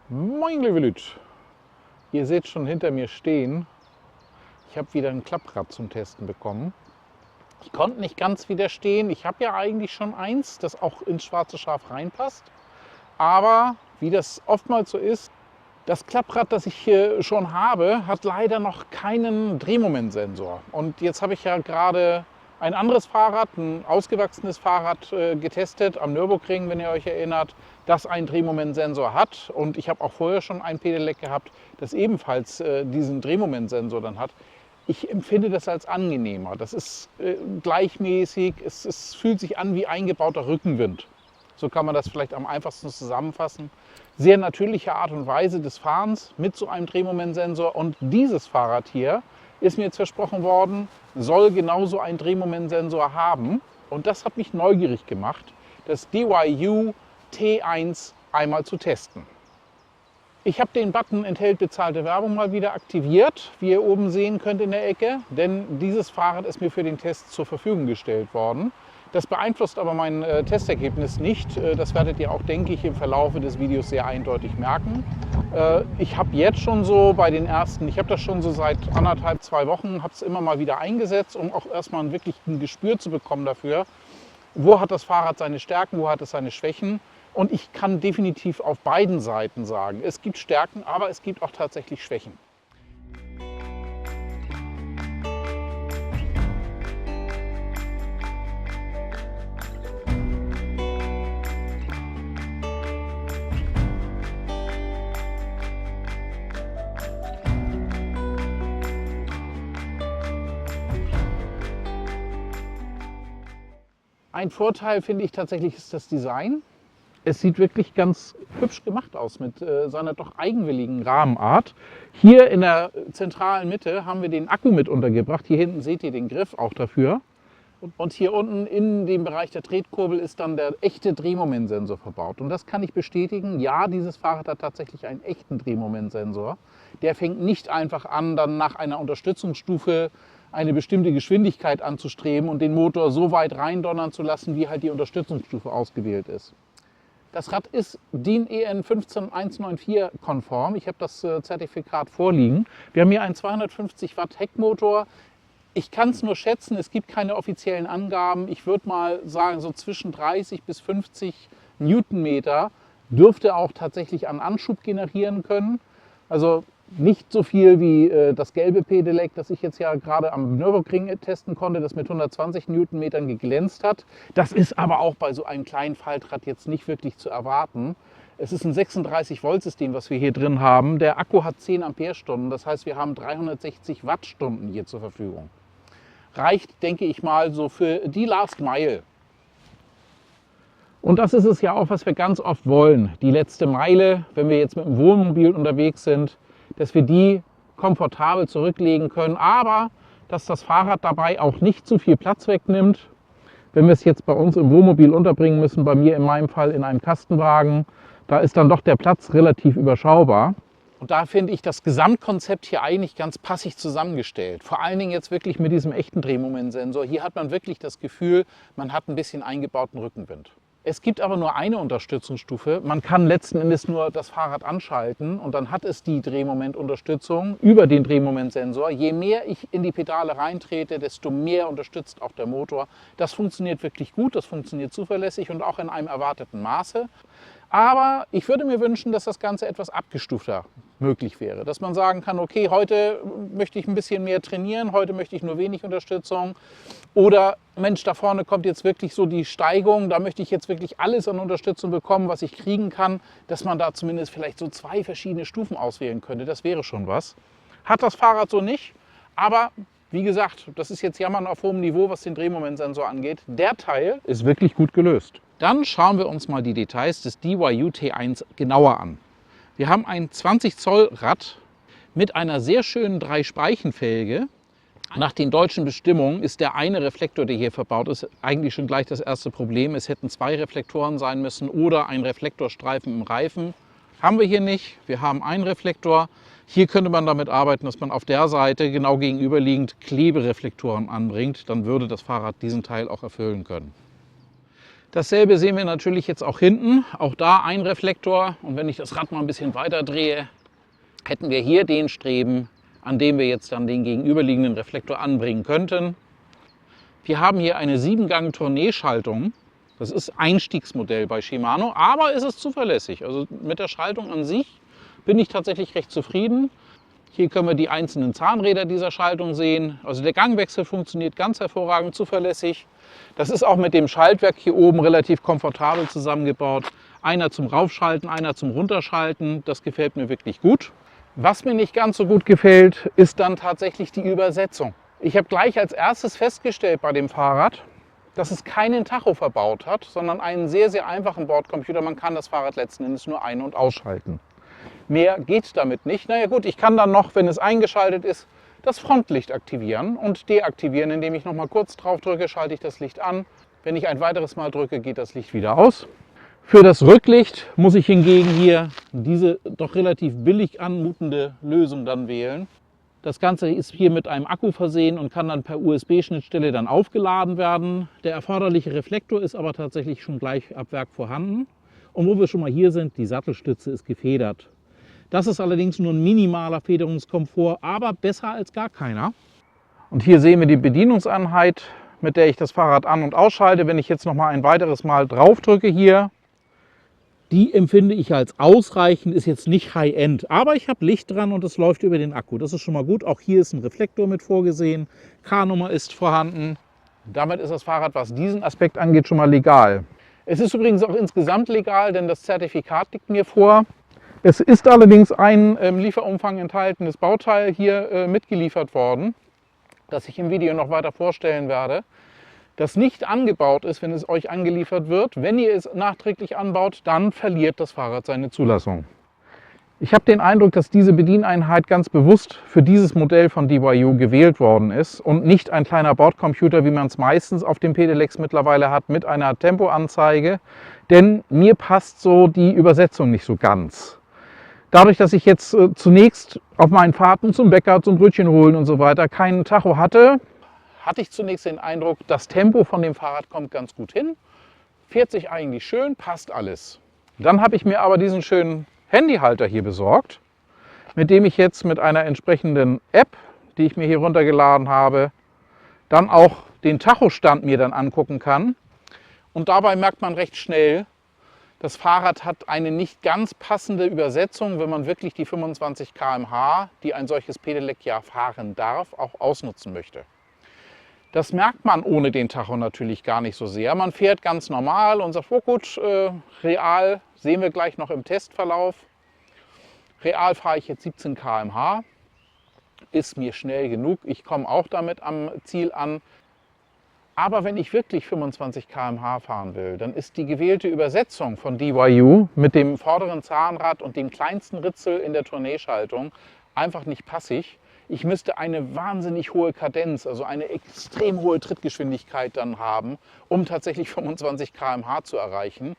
Moin liebe Leute, ihr seht schon hinter mir stehen, ich habe wieder ein Klapprad zum Testen bekommen. Ich konnte nicht ganz widerstehen, ich habe ja eigentlich schon eins, das auch ins schwarze Schaf reinpasst. Aber wie das oftmals so ist, das Klapprad, das ich hier schon habe, hat leider noch keinen Drehmomentsensor. Und jetzt habe ich ja gerade ein anderes Fahrrad, ein ausgewachsenes Fahrrad getestet am Nürburgring, wenn ihr euch erinnert, das einen Drehmomentsensor hat. Und ich habe auch vorher schon ein Pedelec gehabt, das ebenfalls diesen Drehmomentsensor dann hat. Ich empfinde das als angenehmer. Das ist gleichmäßig, es fühlt sich an wie eingebauter Rückenwind. So kann man das vielleicht am einfachsten zusammenfassen. Sehr natürliche Art und Weise des Fahrens mit so einem Drehmomentsensor. Und dieses Fahrrad hier ist mir jetzt versprochen worden, soll genauso einen Drehmomentsensor haben. Und das hat mich neugierig gemacht, das DYU T1 einmal zu testen. Ich habe den Button Enthält bezahlte Werbung mal wieder aktiviert, wie ihr oben sehen könnt in der Ecke. Denn dieses Fahrrad ist mir für den Test zur Verfügung gestellt worden. Das beeinflusst aber mein Testergebnis nicht. Das werdet ihr auch, denke ich, im Verlaufe des Videos sehr eindeutig merken. Ich habe jetzt schon so bei den ersten, ich habe das schon so seit 1,5, 2 Wochen, habe es immer mal wieder eingesetzt, um auch erstmal wirklich ein Gespür zu bekommen dafür, wo hat das Fahrrad seine Stärken, wo hat es seine Schwächen. Und ich kann definitiv auf beiden Seiten sagen, es gibt Stärken, aber es gibt auch tatsächlich Schwächen. Ein Vorteil, finde ich tatsächlich, ist das Design. Es sieht wirklich ganz hübsch gemacht aus mit seiner doch eigenwilligen Rahmenart. Hier in der zentralen Mitte haben wir den Akku mit untergebracht. Hier hinten seht ihr den Griff auch dafür. Und hier unten in dem Bereich der Tretkurbel ist dann der echte Drehmomentsensor verbaut. Und das kann ich bestätigen. Ja, dieses Fahrrad hat tatsächlich einen echten Drehmomentsensor. Der fängt nicht einfach an, dann nach einer Unterstützungsstufe eine bestimmte Geschwindigkeit anzustreben und den Motor so weit reindonnern zu lassen, wie halt die Unterstützungsstufe ausgewählt ist. Das Rad ist DIN EN 15194 konform. Ich habe das Zertifikat vorliegen. Wir haben hier einen 250 Watt Heckmotor. Ich kann es nur schätzen, es gibt keine offiziellen Angaben. Ich würde mal sagen, so zwischen 30 bis 50 Newtonmeter dürfte auch tatsächlich an Anschub generieren können. Also nicht so viel wie das gelbe Pedelec, das ich jetzt ja gerade am Nürburgring testen konnte, das mit 120 Newtonmetern geglänzt hat. Das ist aber auch bei so einem kleinen Faltrad jetzt nicht wirklich zu erwarten. Es ist ein 36-Volt-System, was wir hier drin haben. Der Akku hat 10 Ampere-Stunden, das heißt, wir haben 360 Wattstunden hier zur Verfügung. Reicht, denke ich mal, so für die Last Mile. Und das ist es ja auch, was wir ganz oft wollen. Die letzte Meile, wenn wir jetzt mit dem Wohnmobil unterwegs sind, dass wir die komfortabel zurücklegen können, aber dass das Fahrrad dabei auch nicht zu viel Platz wegnimmt. Wenn wir es jetzt bei uns im Wohnmobil unterbringen müssen, bei mir in meinem Fall in einem Kastenwagen, da ist dann doch der Platz relativ überschaubar. Und da finde ich das Gesamtkonzept hier eigentlich ganz passig zusammengestellt. Vor allen Dingen jetzt wirklich mit diesem echten Drehmomentsensor. Hier hat man wirklich das Gefühl, man hat ein bisschen eingebauten Rückenwind. Es gibt aber nur eine Unterstützungsstufe. Man kann letzten Endes nur das Fahrrad anschalten und dann hat es die Drehmomentunterstützung über den Drehmomentsensor. Je mehr ich in die Pedale reintrete, desto mehr unterstützt auch der Motor. Das funktioniert wirklich gut, das funktioniert zuverlässig und auch in einem erwarteten Maße. Aber ich würde mir wünschen, dass das Ganze etwas abgestufter möglich wäre. Dass man sagen kann, okay, heute möchte ich ein bisschen mehr trainieren, heute möchte ich nur wenig Unterstützung. Oder Mensch, da vorne kommt jetzt wirklich so die Steigung, da möchte ich jetzt wirklich alles an Unterstützung bekommen, was ich kriegen kann. Dass man da zumindest vielleicht so 2 verschiedene Stufen auswählen könnte, das wäre schon was. Hat das Fahrrad so nicht, aber wie gesagt, das ist jetzt Jammern auf hohem Niveau, was den Drehmomentsensor angeht. Der Teil ist wirklich gut gelöst. Dann schauen wir uns mal die Details des DYU T1 genauer an. Wir haben ein 20 Zoll Rad mit einer sehr schönen 3-Speichenfelge. Nach den deutschen Bestimmungen ist der eine Reflektor, der hier verbaut ist, eigentlich schon gleich das erste Problem. Es hätten 2 Reflektoren sein müssen oder ein Reflektorstreifen im Reifen. Haben wir hier nicht. Wir haben einen Reflektor. Hier könnte man damit arbeiten, dass man auf der Seite genau gegenüberliegend Klebereflektoren anbringt. Dann würde das Fahrrad diesen Teil auch erfüllen können. Dasselbe sehen wir natürlich jetzt auch hinten. Auch da ein Reflektor. Und wenn ich das Rad mal ein bisschen weiter drehe, hätten wir hier den Streben, an dem wir jetzt dann den gegenüberliegenden Reflektor anbringen könnten. Wir haben hier eine 7-Gang-Tournee-Schaltung. Das ist Einstiegsmodell bei Shimano, aber es ist zuverlässig. Also mit der Schaltung an sich bin ich tatsächlich recht zufrieden. Hier können wir die einzelnen Zahnräder dieser Schaltung sehen. Also der Gangwechsel funktioniert ganz hervorragend zuverlässig. Das ist auch mit dem Schaltwerk hier oben relativ komfortabel zusammengebaut. Einer zum Raufschalten, einer zum Runterschalten. Das gefällt mir wirklich gut. Was mir nicht ganz so gut gefällt, ist dann tatsächlich die Übersetzung. Ich habe gleich als erstes festgestellt bei dem Fahrrad, dass es keinen Tacho verbaut hat, sondern einen sehr, sehr einfachen Bordcomputer. Man kann das Fahrrad letzten Endes nur ein- und ausschalten. Mehr geht damit nicht. Naja gut, ich kann dann noch, wenn es eingeschaltet ist, das Frontlicht aktivieren und deaktivieren. Indem ich noch mal kurz drauf drücke, schalte ich das Licht an. Wenn ich ein weiteres Mal drücke, geht das Licht wieder aus. Für das Rücklicht muss ich hingegen hier diese doch relativ billig anmutende Lösung dann wählen. Das Ganze ist hier mit einem Akku versehen und kann dann per USB-Schnittstelle dann aufgeladen werden. Der erforderliche Reflektor ist aber tatsächlich schon gleich ab Werk vorhanden. Und wo wir schon mal hier sind, die Sattelstütze ist gefedert. Das ist allerdings nur ein minimaler Federungskomfort, aber besser als gar keiner. Und hier sehen wir die Bedienungseinheit, mit der ich das Fahrrad an- und ausschalte. Wenn ich jetzt noch mal ein weiteres Mal drauf drücke hier, die empfinde ich als ausreichend, ist jetzt nicht High-End, aber ich habe Licht dran und es läuft über den Akku. Das ist schon mal gut. Auch hier ist ein Reflektor mit vorgesehen, K-Nummer ist vorhanden. Damit ist das Fahrrad, was diesen Aspekt angeht, schon mal legal. Es ist übrigens auch insgesamt legal, denn das Zertifikat liegt mir vor. Es ist allerdings ein Lieferumfang enthaltenes Bauteil hier mitgeliefert worden, das ich im Video noch weiter vorstellen werde, das nicht angebaut ist, wenn es euch angeliefert wird. Wenn ihr es nachträglich anbaut, dann verliert das Fahrrad seine Zulassung. Ich habe den Eindruck, dass diese Bedieneinheit ganz bewusst für dieses Modell von DYU gewählt worden ist und nicht ein kleiner Bordcomputer, wie man es meistens auf dem Pedelecs mittlerweile hat, mit einer Tempoanzeige. Denn mir passt so die Übersetzung nicht so ganz. Dadurch, dass ich jetzt zunächst auf meinen Fahrten zum Bäcker, zum Brötchen holen und so weiter keinen Tacho hatte, hatte ich zunächst den Eindruck, das Tempo von dem Fahrrad kommt ganz gut hin. Fährt sich eigentlich schön, passt alles. Dann habe ich mir aber diesen schönen Handyhalter hier besorgt, mit dem ich jetzt mit einer entsprechenden App, die ich mir hier runtergeladen habe, dann auch den Tachostand mir dann angucken kann. Und dabei merkt man recht schnell, das Fahrrad hat eine nicht ganz passende Übersetzung, wenn man wirklich die 25 km/h, die ein solches Pedelec ja fahren darf, auch ausnutzen möchte. Das merkt man ohne den Tacho natürlich gar nicht so sehr. Man fährt ganz normal und sagt, oh gut, real sehen wir gleich noch im Testverlauf. Real fahre ich jetzt 17 km/h, ist mir schnell genug. Ich komme auch damit am Ziel an. Aber wenn ich wirklich 25 km/h fahren will, dann ist die gewählte Übersetzung von DYU mit dem vorderen Zahnrad und dem kleinsten Ritzel in der Tourneeschaltung einfach nicht passig. Ich müsste eine wahnsinnig hohe Kadenz, also eine extrem hohe Trittgeschwindigkeit dann haben, um tatsächlich 25 km/h zu erreichen.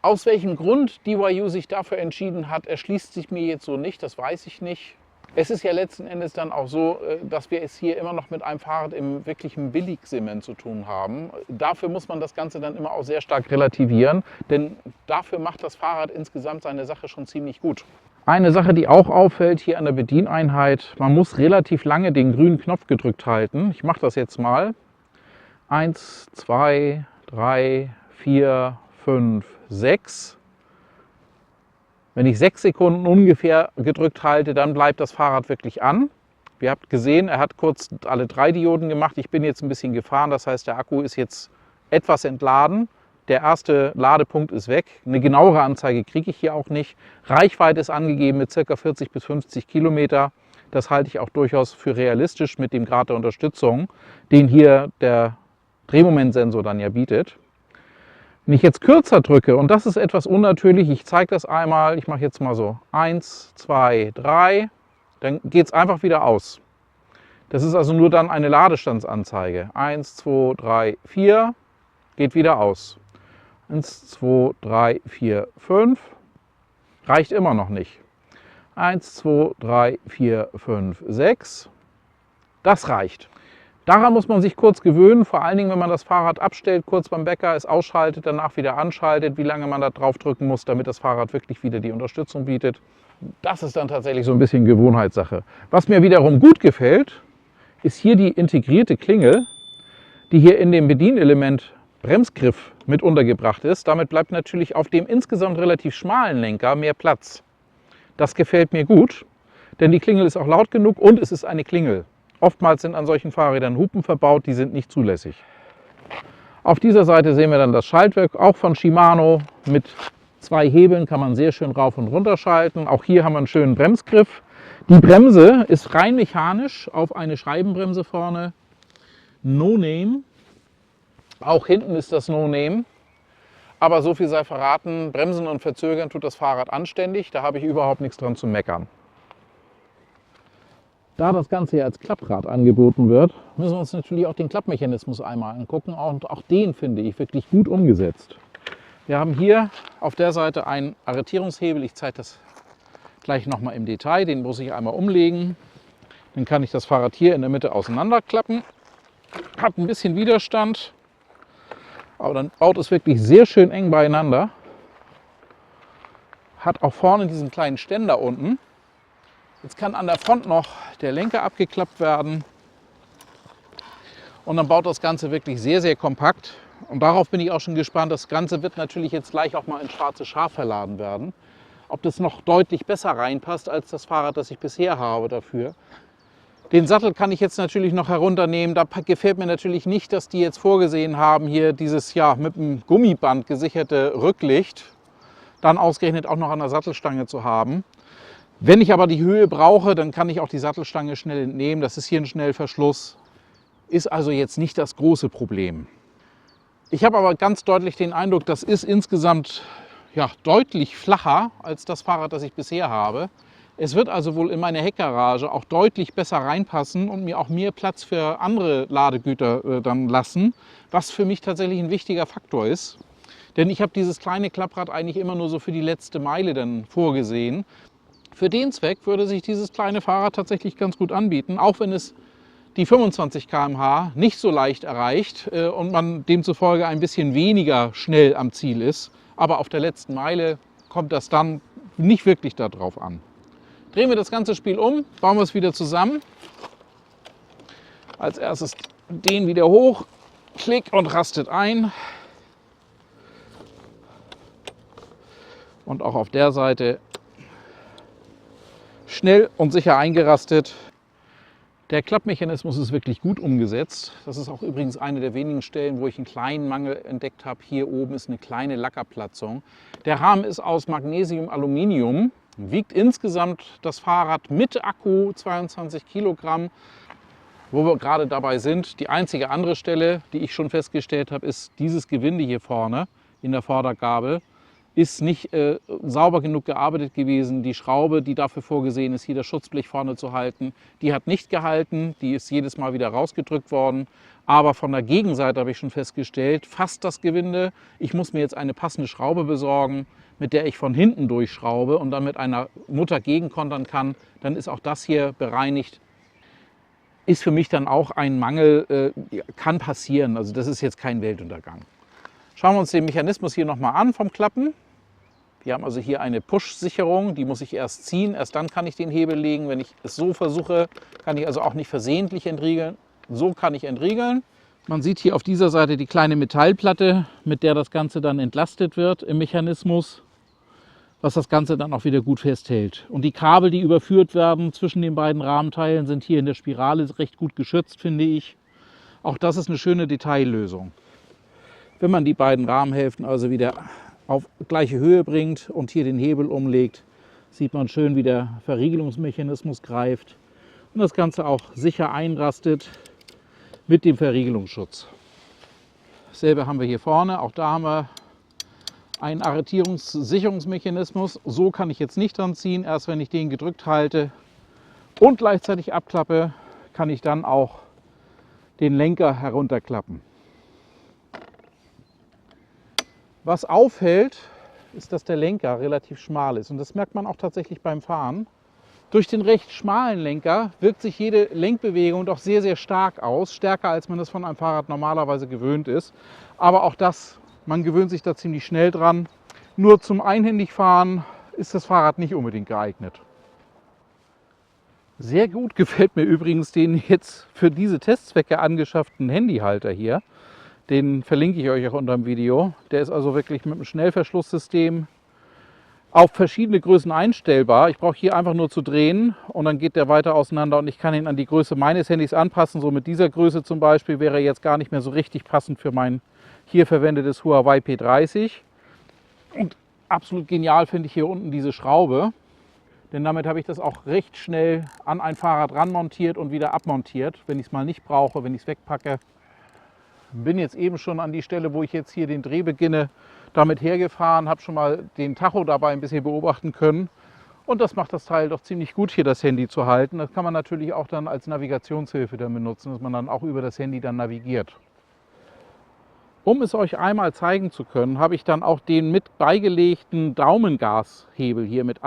Aus welchem Grund DYU sich dafür entschieden hat, erschließt sich mir jetzt so nicht, das weiß ich nicht. Es ist ja letzten Endes dann auch so, dass wir es hier immer noch mit einem Fahrrad im wirklichen Billigsegment zu tun haben. Dafür muss man das Ganze dann immer auch sehr stark relativieren, denn dafür macht das Fahrrad insgesamt seine Sache schon ziemlich gut. Eine Sache, die auch auffällt hier an der Bedieneinheit, man muss relativ lange den grünen Knopf gedrückt halten. Ich mache das jetzt mal. 1, 2, 3, 4, 5, 6. Wenn ich 6 Sekunden ungefähr gedrückt halte, dann bleibt das Fahrrad wirklich an. Ihr habt gesehen, er hat kurz alle 3 Dioden gemacht. Ich bin jetzt ein bisschen gefahren, das heißt, der Akku ist jetzt etwas entladen. Der erste Ladepunkt ist weg. Eine genauere Anzeige kriege ich hier auch nicht. Reichweite ist angegeben mit ca. 40 bis 50 Kilometer. Das halte ich auch durchaus für realistisch mit dem Grad der Unterstützung, den hier der Drehmomentsensor dann ja bietet. Wenn ich jetzt kürzer drücke, und das ist etwas unnatürlich, ich zeige das einmal, ich mache jetzt mal so 1, 2, 3, dann geht es einfach wieder aus. Das ist also nur dann eine Ladestandsanzeige. 1, 2, 3, 4, geht wieder aus. 1, 2, 3, 4, 5, reicht immer noch nicht. 1, 2, 3, 4, 5, 6, das reicht. Daran muss man sich kurz gewöhnen, vor allen Dingen, wenn man das Fahrrad abstellt, kurz beim Bäcker, es ausschaltet, danach wieder anschaltet, wie lange man da drauf drücken muss, damit das Fahrrad wirklich wieder die Unterstützung bietet. Das ist dann tatsächlich so ein bisschen Gewohnheitssache. Was mir wiederum gut gefällt, ist hier die integrierte Klingel, die hier in dem Bedienelement Bremsgriff mit untergebracht ist. Damit bleibt natürlich auf dem insgesamt relativ schmalen Lenker mehr Platz. Das gefällt mir gut, denn die Klingel ist auch laut genug und es ist eine Klingel. Oftmals sind an solchen Fahrrädern Hupen verbaut, die sind nicht zulässig. Auf dieser Seite sehen wir dann das Schaltwerk, auch von Shimano. Mit 2 Hebeln kann man sehr schön rauf und runter schalten. Auch hier haben wir einen schönen Bremsgriff. Die Bremse ist rein mechanisch auf eine Scheibenbremse vorne. No Name. Auch hinten ist das No Name. Aber so viel sei verraten, bremsen und verzögern tut das Fahrrad anständig. Da habe ich überhaupt nichts dran zu meckern. Da das Ganze hier als Klapprad angeboten wird, müssen wir uns natürlich auch den Klappmechanismus einmal angucken. Und auch den finde ich wirklich gut umgesetzt. Wir haben hier auf der Seite einen Arretierungshebel. Ich zeige das gleich nochmal im Detail. Den muss ich einmal umlegen. Dann kann ich das Fahrrad hier in der Mitte auseinanderklappen. Hat ein bisschen Widerstand, aber dann baut es wirklich sehr schön eng beieinander. Hat auch vorne diesen kleinen Ständer unten. Jetzt kann an der Front noch der Lenker abgeklappt werden. Und dann baut das Ganze wirklich sehr, sehr kompakt. Und darauf bin ich auch schon gespannt. Das Ganze wird natürlich jetzt gleich auch mal in schwarzes Schaf verladen werden. Ob das noch deutlich besser reinpasst als das Fahrrad, das ich bisher habe dafür. Den Sattel kann ich jetzt natürlich noch herunternehmen. Da gefällt mir natürlich nicht, dass die jetzt vorgesehen haben, hier dieses mit einem Gummiband gesicherte Rücklicht dann ausgerechnet auch noch an der Sattelstange zu haben. Wenn ich aber die Höhe brauche, dann kann ich auch die Sattelstange schnell entnehmen. Das ist hier ein Schnellverschluss. Ist also jetzt nicht das große Problem. Ich habe aber ganz deutlich den Eindruck, das ist insgesamt deutlich flacher als das Fahrrad, das ich bisher habe. Es wird also wohl in meine Heckgarage auch deutlich besser reinpassen und mir auch mehr Platz für andere Ladegüter dann lassen, was für mich tatsächlich ein wichtiger Faktor ist. Denn ich habe dieses kleine Klapprad eigentlich immer nur so für die letzte Meile dann vorgesehen. Für den Zweck würde sich dieses kleine Fahrrad tatsächlich ganz gut anbieten, auch wenn es die 25 km/h nicht so leicht erreicht und man demzufolge ein bisschen weniger schnell am Ziel ist. Aber auf der letzten Meile kommt das dann nicht wirklich darauf an. Drehen wir das ganze Spiel um, bauen wir es wieder zusammen. Als erstes den wieder hoch, klick und rastet ein. Und auch auf der Seite schnell und sicher eingerastet. Der Klappmechanismus ist wirklich gut umgesetzt. Das ist auch übrigens eine der wenigen Stellen, wo ich einen kleinen Mangel entdeckt habe. Hier oben ist eine kleine Lackerplatzung. Der Rahmen ist aus Magnesium-Aluminium. Wiegt insgesamt das Fahrrad mit Akku 22 Kilogramm. Wo wir gerade dabei sind, die einzige andere Stelle, die ich schon festgestellt habe, ist dieses Gewinde hier vorne in der Vordergabel. Ist nicht sauber genug gearbeitet gewesen. Die Schraube, die dafür vorgesehen ist, hier das Schutzblech vorne zu halten, die hat nicht gehalten. Die ist jedes Mal wieder rausgedrückt worden. Aber von der Gegenseite habe ich schon festgestellt, fast das Gewinde. Ich muss mir jetzt eine passende Schraube besorgen, mit der ich von hinten durchschraube und dann mit einer Mutter gegenkontern kann. Dann ist auch das hier bereinigt. Ist für mich dann auch ein Mangel, kann passieren. Also das ist jetzt kein Weltuntergang. Schauen wir uns den Mechanismus hier nochmal an vom Klappen. Wir haben also hier eine Push-Sicherung, die muss ich erst ziehen, erst dann kann ich den Hebel legen. Wenn ich es so versuche, kann ich also auch nicht versehentlich entriegeln. So kann ich entriegeln. Man sieht hier auf dieser Seite die kleine Metallplatte, mit der das Ganze dann entlastet wird im Mechanismus, was das Ganze dann auch wieder gut festhält. Und die Kabel, die überführt werden zwischen den beiden Rahmenteilen, sind hier in der Spirale recht gut geschützt, finde ich. Auch das ist eine schöne Detaillösung. Wenn man die beiden Rahmenhälften also wieder auf gleiche Höhe bringt und hier den Hebel umlegt, sieht man schön, wie der Verriegelungsmechanismus greift und das Ganze auch sicher einrastet mit dem Verriegelungsschutz. Dasselbe haben wir hier vorne, auch da haben wir einen Arretierungssicherungsmechanismus. So kann ich jetzt nicht dran ziehen, erst wenn ich den gedrückt halte und gleichzeitig abklappe, kann ich dann auch den Lenker herunterklappen. Was auffällt, ist, dass der Lenker relativ schmal ist und das merkt man auch tatsächlich beim Fahren. Durch den recht schmalen Lenker wirkt sich jede Lenkbewegung doch sehr, sehr stark aus. Stärker, als man das von einem Fahrrad normalerweise gewöhnt ist. Aber auch das, man gewöhnt sich da ziemlich schnell dran. Nur zum Einhändigfahren ist das Fahrrad nicht unbedingt geeignet. Sehr gut gefällt mir übrigens den jetzt für diese Testzwecke angeschafften Handyhalter hier. Den verlinke ich euch auch unter dem Video. Der ist also wirklich mit einem Schnellverschlusssystem auf verschiedene Größen einstellbar. Ich brauche hier einfach nur zu drehen und dann geht der weiter auseinander und ich kann ihn an die Größe meines Handys anpassen. So mit dieser Größe zum Beispiel wäre er jetzt gar nicht mehr so richtig passend für mein hier verwendetes Huawei P30. Und absolut genial finde ich hier unten diese Schraube, denn damit habe ich das auch recht schnell an ein Fahrrad ran montiert und wieder abmontiert, wenn ich es mal nicht brauche, wenn ich es wegpacke. Bin jetzt eben schon an die Stelle, wo ich jetzt hier den Dreh beginne, damit hergefahren, habe schon mal den Tacho dabei ein bisschen beobachten können. Und das macht das Teil doch ziemlich gut, hier das Handy zu halten. Das kann man natürlich auch dann als Navigationshilfe dann benutzen, dass man dann auch über das Handy dann navigiert. Um es euch einmal zeigen zu können, habe ich dann auch den mit beigelegten Daumengashebel hier mit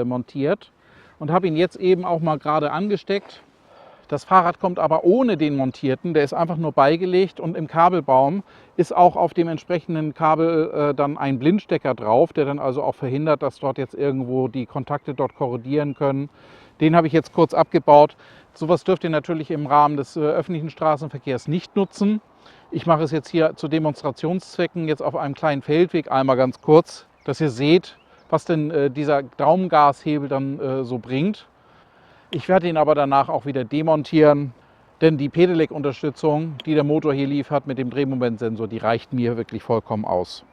montiert und habe ihn jetzt eben auch mal gerade angesteckt. Das Fahrrad kommt aber ohne den montierten, der ist einfach nur beigelegt und im Kabelbaum ist auch auf dem entsprechenden Kabel dann ein Blindstecker drauf, der dann also auch verhindert, dass dort jetzt irgendwo die Kontakte dort korrodieren können. Den habe ich jetzt kurz abgebaut. Sowas dürft ihr natürlich im Rahmen des öffentlichen Straßenverkehrs nicht nutzen. Ich mache es jetzt hier zu Demonstrationszwecken jetzt auf einem kleinen Feldweg einmal ganz kurz, dass ihr seht, was denn dieser Daumengashebel dann so bringt. Ich werde ihn aber danach auch wieder demontieren, denn die Pedelec-Unterstützung, die der Motor hier liefert mit dem Drehmomentsensor, die reicht mir wirklich vollkommen aus.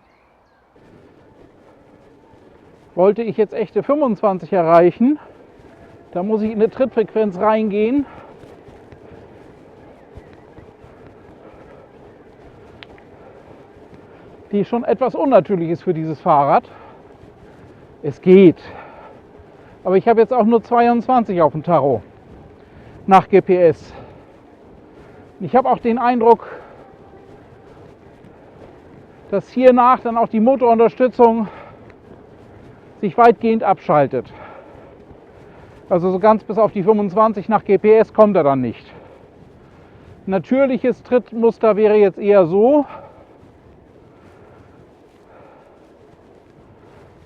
Wollte ich jetzt echte 25 erreichen, da muss ich in eine Trittfrequenz reingehen. Die schon etwas unnatürlich ist für dieses Fahrrad. Es geht. Aber ich habe jetzt auch nur 22 auf dem Tacho nach GPS. Ich habe auch den Eindruck, dass hiernach dann auch die Motorunterstützung sich weitgehend abschaltet. Also so ganz bis auf die 25 nach GPS kommt er dann nicht. Natürliches Trittmuster wäre jetzt eher so.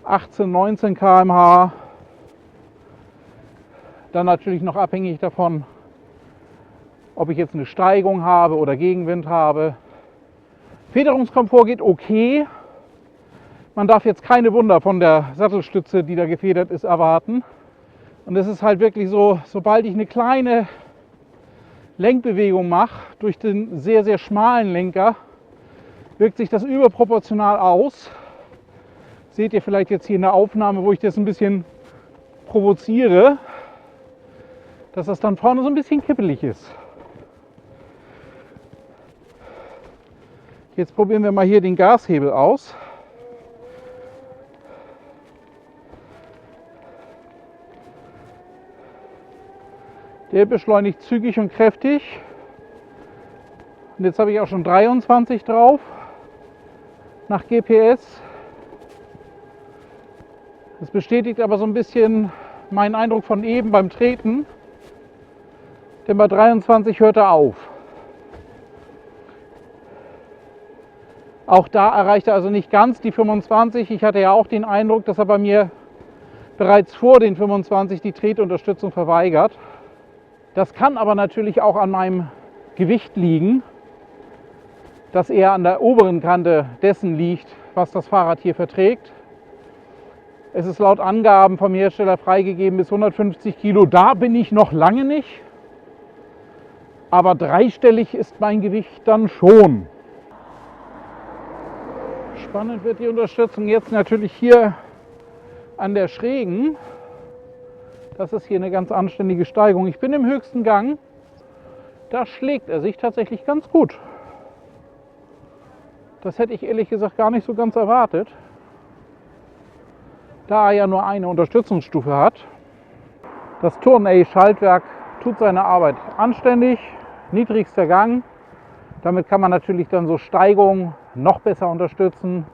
18, 19 km/h. Dann natürlich noch abhängig davon, ob ich jetzt eine Steigung habe oder Gegenwind habe. Federungskomfort geht okay. Man darf jetzt keine Wunder von der Sattelstütze, die da gefedert ist, erwarten. Und es ist halt wirklich so, sobald ich eine kleine Lenkbewegung mache, durch den sehr, sehr schmalen Lenker, wirkt sich das überproportional aus. Seht ihr vielleicht jetzt hier in der Aufnahme, wo ich das ein bisschen provoziere, dass das dann vorne so ein bisschen kippelig ist. Jetzt probieren wir mal hier den Gashebel aus. Der beschleunigt zügig und kräftig. Und jetzt habe ich auch schon 23 drauf nach GPS. Das bestätigt aber so ein bisschen meinen Eindruck von eben beim Treten. Denn bei 23 hört er auf. Auch da erreicht er also nicht ganz die 25. Ich hatte ja auch den Eindruck, dass er bei mir bereits vor den 25 die Tretunterstützung verweigert. Das kann aber natürlich auch an meinem Gewicht liegen, das eher an der oberen Kante dessen liegt, was das Fahrrad hier verträgt. Es ist laut Angaben vom Hersteller freigegeben bis 150 Kilo. Da bin ich noch lange nicht. Aber dreistellig ist mein Gewicht dann schon. Spannend wird die Unterstützung jetzt natürlich hier an der Schrägen. Das ist hier eine ganz anständige Steigung. Ich bin im höchsten Gang. Da schlägt er sich tatsächlich ganz gut. Das hätte ich ehrlich gesagt gar nicht so ganz erwartet. Da er ja nur eine Unterstützungsstufe hat. Das Tournai-Schaltwerk tut seine Arbeit anständig. Niedrigster Gang. Damit kann man natürlich dann so Steigungen noch besser unterstützen,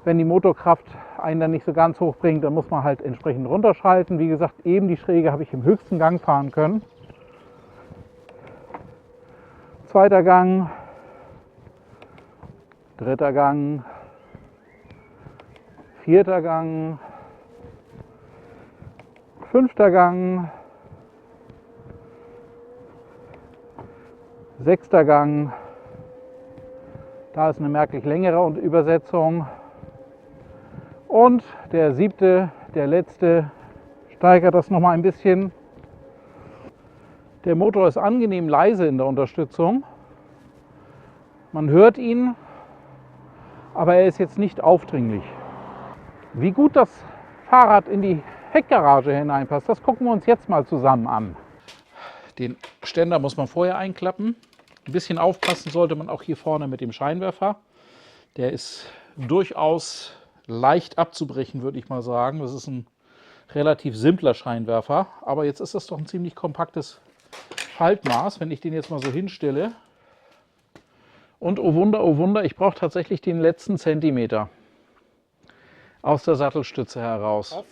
wenn die Motorkraft einen dann nicht so ganz hoch bringt, dann muss man halt entsprechend runterschalten. Wie gesagt, eben die Schräge habe ich im höchsten Gang fahren können. Zweiter Gang, dritter Gang, vierter Gang, fünfter Gang, sechster Gang. Da ist eine merklich längere Übersetzung. Und der siebte, der letzte, steigert das noch mal ein bisschen. Der Motor ist angenehm leise in der Unterstützung. Man hört ihn, aber er ist jetzt nicht aufdringlich. Wie gut das Fahrrad in die Heckgarage hineinpasst, das gucken wir uns jetzt mal zusammen an. Den Ständer muss man vorher einklappen. Ein bisschen aufpassen sollte man auch hier vorne mit dem Scheinwerfer. Der ist durchaus leicht abzubrechen, würde ich mal sagen. Das ist ein relativ simpler Scheinwerfer, aber jetzt ist das doch ein ziemlich kompaktes Faltmaß, wenn ich den jetzt mal so hinstelle. Und oh Wunder, ich brauche tatsächlich den letzten Zentimeter aus der Sattelstütze heraus.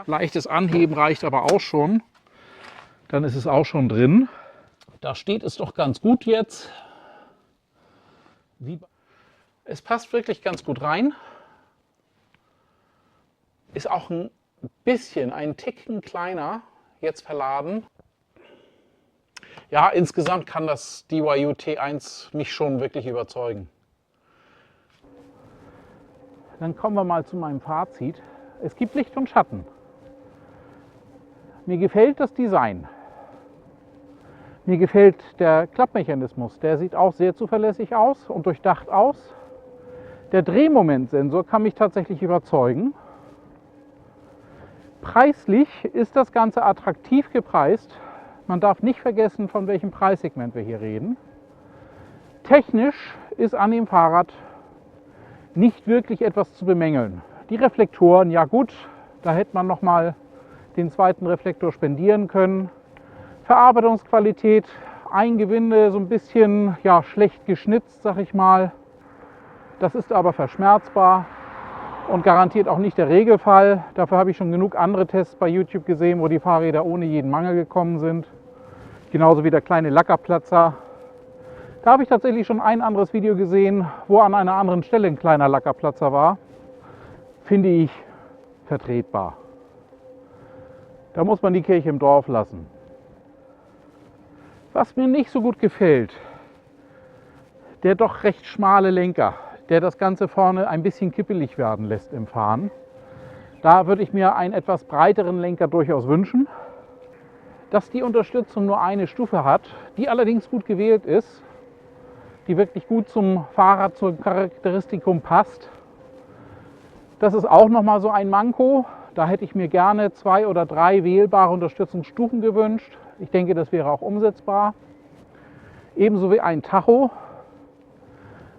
Leichtes Anheben reicht aber auch schon. Dann ist es auch schon drin. Da steht es doch ganz gut jetzt. Es passt wirklich ganz gut rein. Ist auch ein bisschen, einen Ticken kleiner jetzt verladen. Ja, insgesamt kann das DYU T1 mich schon wirklich überzeugen. Dann kommen wir mal zu meinem Fazit. Es gibt Licht und Schatten. Mir gefällt das Design. Mir gefällt der Klappmechanismus. Der sieht auch sehr zuverlässig aus und durchdacht aus. Der Drehmomentsensor kann mich tatsächlich überzeugen. Preislich ist das Ganze attraktiv gepreist. Man darf nicht vergessen, von welchem Preissegment wir hier reden. Technisch ist an dem Fahrrad nicht wirklich etwas zu bemängeln. Die Reflektoren, ja gut, da hätte man noch mal den zweiten Reflektor spendieren können. Verarbeitungsqualität, ein Gewinde so ein bisschen ja, schlecht geschnitzt, sag ich mal. Das ist aber verschmerzbar und garantiert auch nicht der Regelfall. Dafür habe ich schon genug andere Tests bei YouTube gesehen, wo die Fahrräder ohne jeden Mangel gekommen sind. Genauso wie der kleine Lackerplatzer. Da habe ich tatsächlich schon ein anderes Video gesehen, wo an einer anderen Stelle ein kleiner Lackerplatzer war. Finde ich vertretbar. Da muss man die Kirche im Dorf lassen. Was mir nicht so gut gefällt, der doch recht schmale Lenker, der das Ganze vorne ein bisschen kippelig werden lässt im Fahren. Da würde ich mir einen etwas breiteren Lenker durchaus wünschen. Dass die Unterstützung nur eine Stufe hat, die allerdings gut gewählt ist, die wirklich gut zum Fahrrad, zum Charakteristikum passt. Das ist auch nochmal so ein Manko. Da hätte ich mir gerne 2 oder 3 wählbare Unterstützungsstufen gewünscht. Ich denke, das wäre auch umsetzbar. Ebenso wie ein Tacho.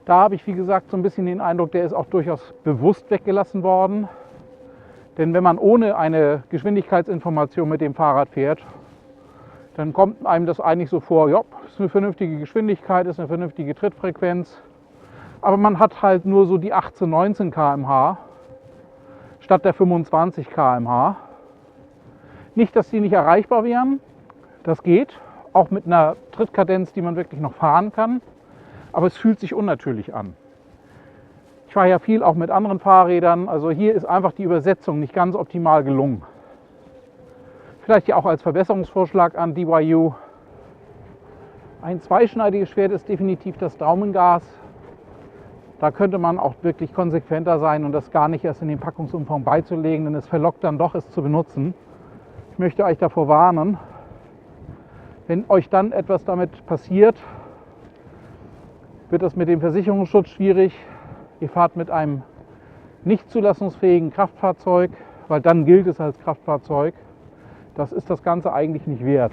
Da habe ich, wie gesagt, so ein bisschen den Eindruck, der ist auch durchaus bewusst weggelassen worden. Denn wenn man ohne eine Geschwindigkeitsinformation mit dem Fahrrad fährt, dann kommt einem das eigentlich so vor, ja, ist eine vernünftige Geschwindigkeit, ist eine vernünftige Trittfrequenz. Aber man hat halt nur so die 18, 19 km/h statt der 25 km/h. Nicht, dass die nicht erreichbar wären, das geht, auch mit einer Trittkadenz, die man wirklich noch fahren kann. Aber es fühlt sich unnatürlich an. Ich fahre ja viel auch mit anderen Fahrrädern, also hier ist einfach die Übersetzung nicht ganz optimal gelungen. Vielleicht ja auch als Verbesserungsvorschlag an DYU. Ein zweischneidiges Schwert ist definitiv das Daumengas. Da könnte man auch wirklich konsequenter sein und das gar nicht erst in den Packungsumfang beizulegen, denn es verlockt dann doch, es zu benutzen. Ich möchte euch davor warnen, wenn euch dann etwas damit passiert, wird das mit dem Versicherungsschutz schwierig. Ihr fahrt mit einem nicht zulassungsfähigen Kraftfahrzeug, weil dann gilt es als Kraftfahrzeug. Das ist das Ganze eigentlich nicht wert.